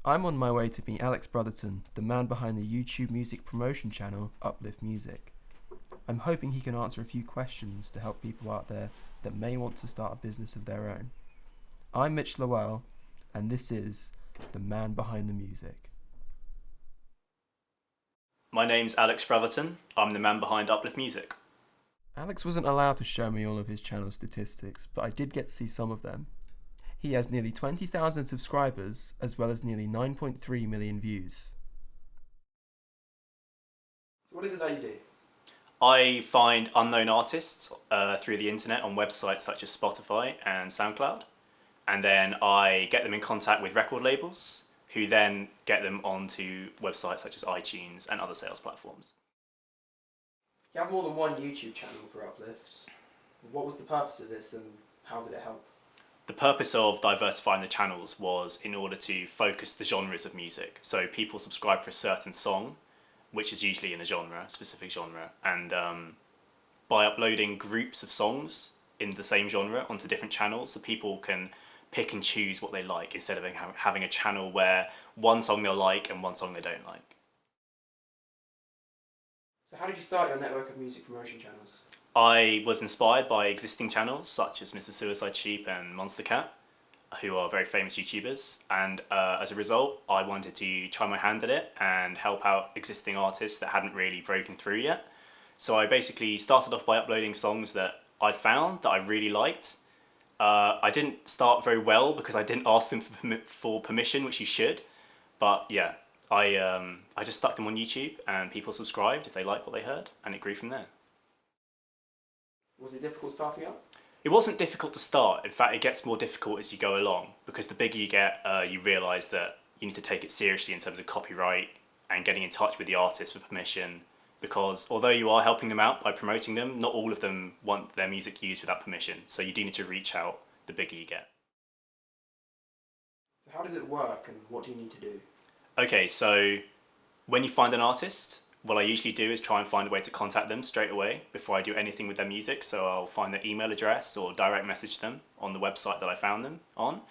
I'm on my way to meet Alex Brotherton, the man behind the YouTube music promotion channel Uplift Music. I'm hoping he can answer a few questions to help people out there that may want to start a business of their own. I'm Mitch Lowell, and this is the man behind the music. My name's Alex Brotherton. I'm the man behind Uplift Music. Alex wasn't allowed to show me all of his channel statistics, but I did get to see some of them. He has nearly 20,000 subscribers, as well as nearly 9.3 million views. So what is it that you do? I find unknown artists through the internet on websites such as Spotify and SoundCloud, and then I get them in contact with record labels, who then get them onto websites such as iTunes and other sales platforms. You have more than one YouTube channel for Uplift. What was the purpose of this and how did it help? The purpose of diversifying the channels was in order to focus the genres of music. So people subscribe for a certain song, which is usually in a genre, specific genre, and by uploading groups of songs in the same genre onto different channels, the people can pick and choose what they like instead of having a channel where one song they'll like and one song they don't like. So how did you start your network of music promotion channels? I was inspired by existing channels such as Mr. Suicide Sheep and Monster Cat, who are very famous YouTubers, and as a result I wanted to try my hand at it and help out existing artists that hadn't really broken through yet. So I basically started off by uploading songs that I'd found that I really liked. I didn't start very well because I didn't ask them for permission, which you should, but yeah, I just stuck them on YouTube and people subscribed if they liked what they heard, and it grew from there. Was it difficult starting out? It wasn't difficult to start. In fact, it gets more difficult as you go along, because the bigger you get, you realise that you need to take it seriously in terms of copyright and getting in touch with the artist for permission, because although you are helping them out by promoting them, not all of them want their music used without permission, so you do need to reach out the bigger you get. So how does it work and what do you need to do? Okay, so when you find an artist, what I usually do is try and find a way to contact them straight away before I do anything with their music. So I'll find their email address or direct message them on the website that I found them on.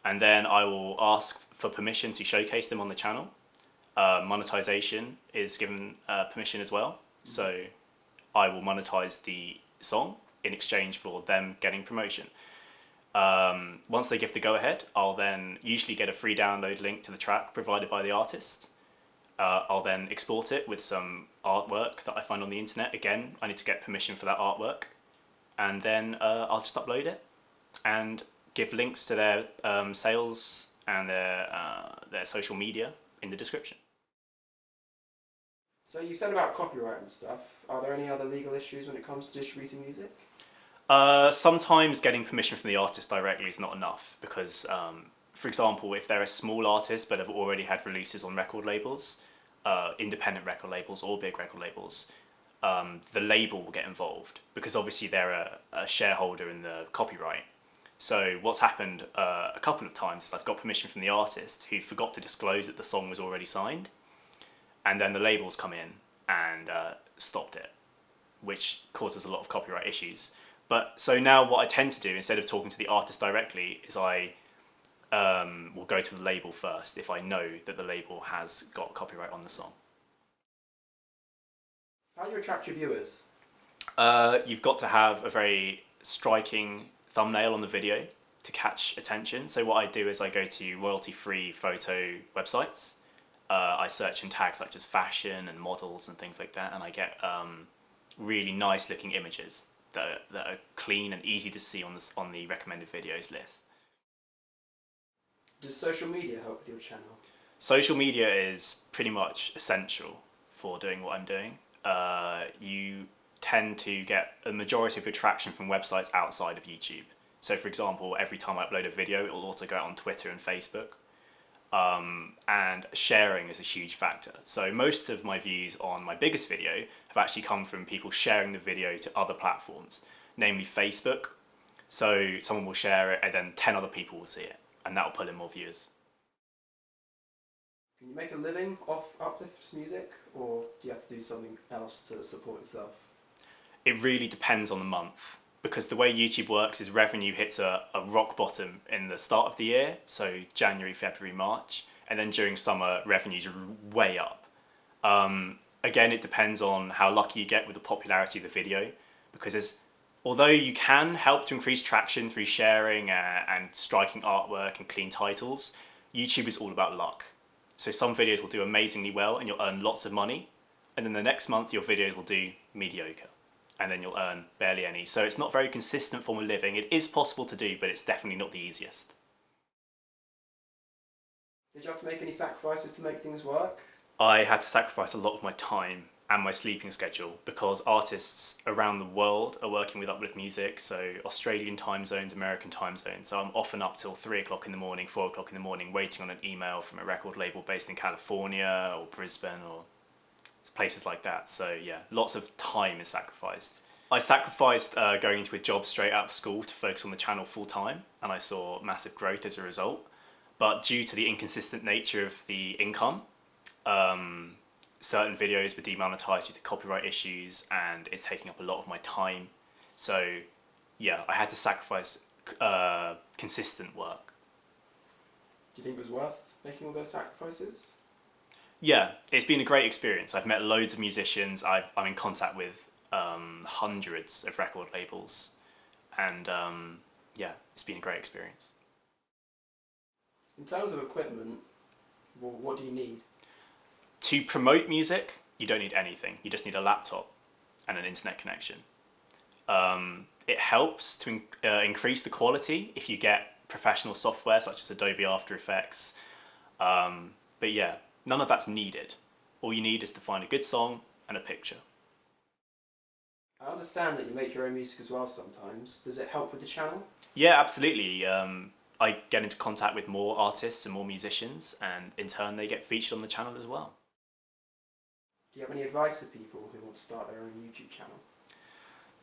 And then I will ask for permission to showcase them on the channel. Monetization is given permission as well. So I will monetize the song in exchange for them getting promotion. Once they give the go ahead, I'll then usually get a free download link to the track provided by the artist. I'll then export it with some artwork that I find on the internet. Again, I need to get permission for that artwork. And then I'll just upload it and give links to their sales and their social media in the description. So you said about copyright and stuff. Are there any other legal issues when it comes to distributing music? Sometimes getting permission from the artist directly is not enough because, for example, if they're a small artist but have already had releases on record labels, independent record labels or big record labels, the label will get involved because obviously they're a shareholder in the copyright. So what's happened a couple of times is I've got permission from the artist who forgot to disclose that the song was already signed, and then the labels come in and stopped it, which causes a lot of copyright issues. But so now what I tend to do, instead of talking to the artist directly, is I will go to the label first if I know that the label has got copyright on the song. How do you attract your viewers? You've got to have a very striking thumbnail on the video to catch attention. So what I do is I go to royalty-free photo websites. I search in tags such as fashion and models and things like that, and I get really nice looking images that are clean and easy to see on the recommended videos list. Does social media help with your channel? Social media is pretty much essential for doing what I'm doing. You tend to get a majority of your traction from websites outside of YouTube. So for example, every time I upload a video, it will also go out on Twitter and Facebook. And sharing is a huge factor. So most of my views on my biggest video have actually come from people sharing the video to other platforms, namely Facebook. So someone will share it and then 10 other people will see it, and that will pull in more viewers. Can you make a living off Uplift music, or do you have to do something else to support yourself? It really depends on the month, because the way YouTube works is revenue hits a rock bottom in the start of the year, so January, February, March, and then during summer, revenues are way up. Again, it depends on how lucky you get with the popularity of the video, because although you can help to increase traction through sharing and striking artwork and clean titles, YouTube is all about luck. So some videos will do amazingly well and you'll earn lots of money, and then the next month your videos will do mediocre, and then you'll earn barely any. So it's not a very consistent form of living. It is possible to do, but it's definitely not the easiest. Did you have to make any sacrifices to make things work? I had to sacrifice a lot of my time and my sleeping schedule because artists around the world are working with Uplift Music, so Australian time zones, American time zones. So I'm often up till 3 o'clock in the morning, 4 o'clock in the morning, waiting on an email from a record label based in California or Brisbane or places like that. So yeah, lots of time is sacrificed. I sacrificed going into a job straight out of school to focus on the channel full time, and I saw massive growth as a result. But due to the inconsistent nature of the income, certain videos were demonetized due to copyright issues, and it's taking up a lot of my time. So yeah, I had to sacrifice consistent work. Do you think it was worth making all those sacrifices? Yeah, it's been a great experience. I've met loads of musicians. I'm in contact with hundreds of record labels, and yeah, it's been a great experience. In terms of equipment, well, what do you need? To promote music, you don't need anything. You just need a laptop and an internet connection. It helps to increase the quality if you get professional software such as Adobe After Effects. But yeah, none of that's needed. All you need is to find a good song and a picture. I understand that you make your own music as well sometimes. Does it help with the channel? Yeah, absolutely. I get into contact with more artists and more musicians, and in turn they get featured on the channel as well. Do you have any advice for people who want to start their own YouTube channel?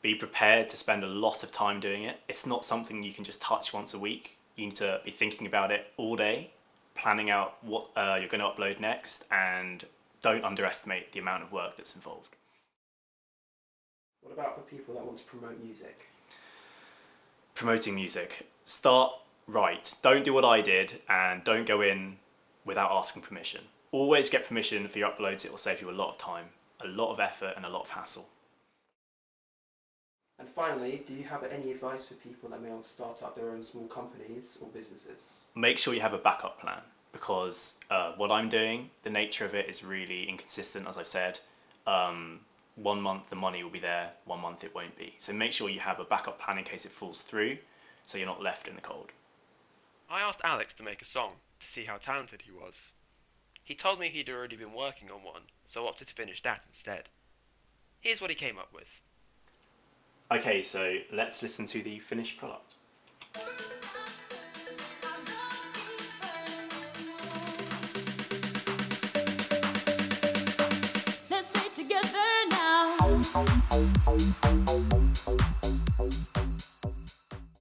Be prepared to spend a lot of time doing it. It's not something you can just touch once a week. You need to be thinking about it all day, planning out what you're going to upload next, and don't underestimate the amount of work that's involved. What about for people that want to promote music? Promoting music. Start right. Don't do what I did, and don't go in without asking permission. Always get permission for your uploads. It will save you a lot of time, a lot of effort, and a lot of hassle. And finally, do you have any advice for people that may want to start up their own small companies or businesses? Make sure you have a backup plan, because what I'm doing, the nature of it is really inconsistent, as I've said. 1 month the money will be there, 1 month it won't be. So make sure you have a backup plan in case it falls through, so you're not left in the cold. I asked Alex to make a song to see how talented he was. He told me he'd already been working on one, so opted to finish that instead. Here's what he came up with. Okay, so let's listen to the finished product. Let's stay together now.